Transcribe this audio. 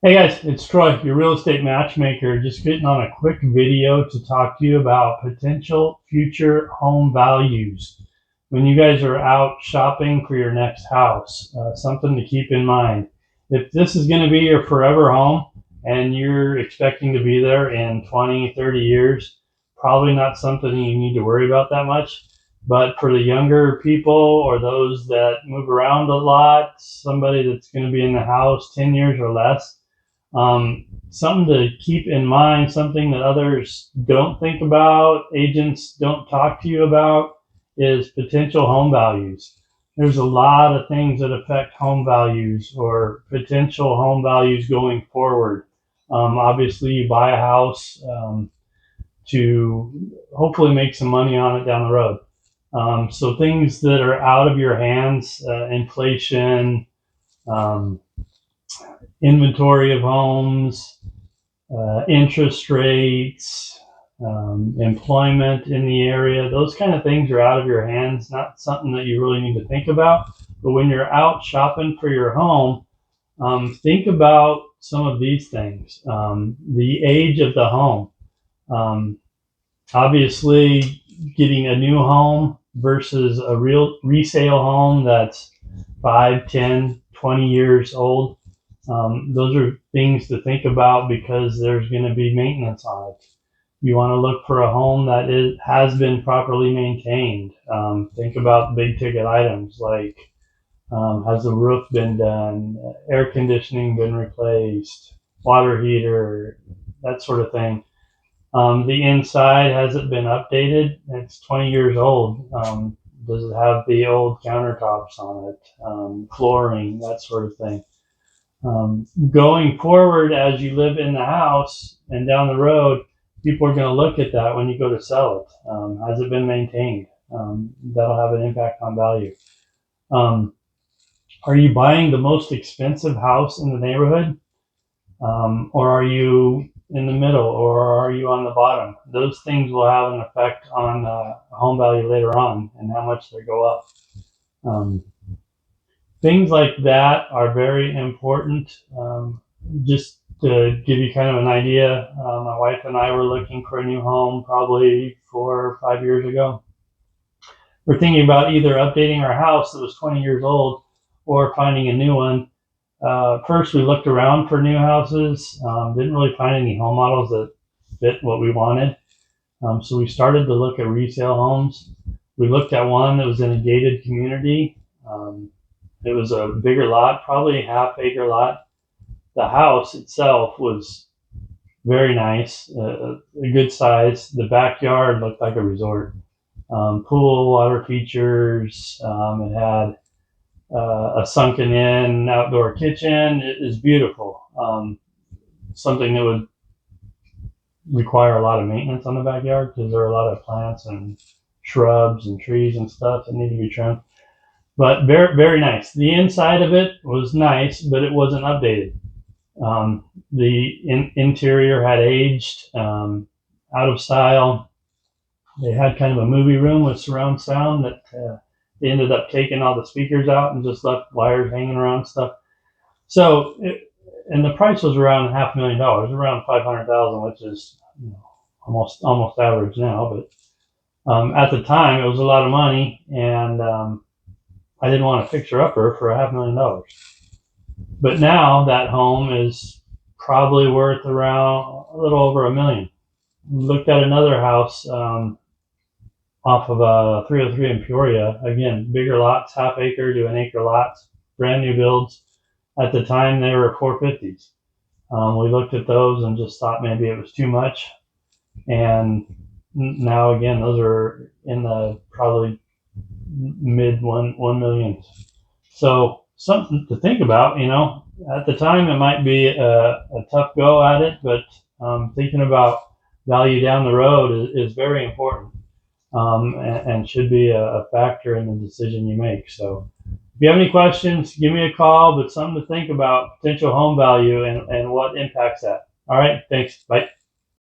Hey guys, it's Troy, your real estate matchmaker, just getting on a quick video to talk to you about potential future home values. When you guys are out shopping for your next house, something to keep in mind. If this is going to be your forever home and you're expecting to be there in 20, 30 years, probably not something you need to worry about that much. But for the younger people or those that move around a lot, somebody that's going to be in the house 10 years or less, something to keep in mind, something that others don't think about, agents don't talk to you about, is potential home values. There's a lot of things that affect home values or potential home values going forward. Obviously, you buy a house to hopefully make some money on it down the road. So things that are out of your hands, inflation, um, inventory of homes, interest rates, employment in the area. Those kind of things are out of your hands, not something that you really need to think about. But when you're out shopping for your home, think about some of these things. The age of the home. Um, Obviously, getting a new home versus a real resale home that's 5, 10, 20 years old. Those are things to think about because there's going to be maintenance on it. You want to look for a home that has been properly maintained. Think about big ticket items like has the roof been done, air conditioning been replaced, water heater, that sort of thing. The inside, has it been updated? It's 20 years old. Does it have the old countertops on it, flooring, that sort of thing? Going forward, as you live in the house and down the road, people are going to look at that when you go to sell it. Has it been maintained? That'll have an impact on value. Um, are you buying the most expensive house in the neighborhood? Or are you in the middle, or are you on the bottom? Those things will have an effect on home value later on and how much they go up. Um, Things like that are very important. Just to give you kind of an idea, my wife and I were looking for a new home probably 4 or 5 years ago. We're thinking about either updating our house that was 20 years old or finding a new one. First, we looked around for new houses, didn't really find any home models that fit what we wanted. So we started to look at resale homes. We looked at one that was in a gated community. It was a bigger lot, probably a half-acre lot. The house itself was very nice, a good size. The backyard looked like a resort. Pool, water features. It had a sunken in outdoor kitchen. It is beautiful. Something that would require a lot of maintenance on the backyard because there are a lot of plants and shrubs and trees and stuff that need to be trimmed. But very, very nice. The inside of it was nice, but it wasn't updated. The interior had aged, out of style. They had kind of a movie room with surround sound that they ended up taking all the speakers out and just left wires hanging around and stuff. So, and the price was around $500,000, around 500,000, which is almost average now. But at the time, it was a lot of money, and I didn't want to fixer upper for $500,000. But now that home is probably worth around a little over $1 million. Looked at another house off of 303 in Peoria. Again, bigger lots, half acre to an acre lots, brand new builds. At the time, they were 450s. We looked at those and just thought maybe it was too much. And now again, those are in the probably mid 1 million. So something to think about. At the time it might be a tough go at it, but thinking about value down the road is very important, and should be a factor in the decision you make. So if you have any questions, give me a call, but something to think about, potential home value and what impacts that. All right, thanks. Bye.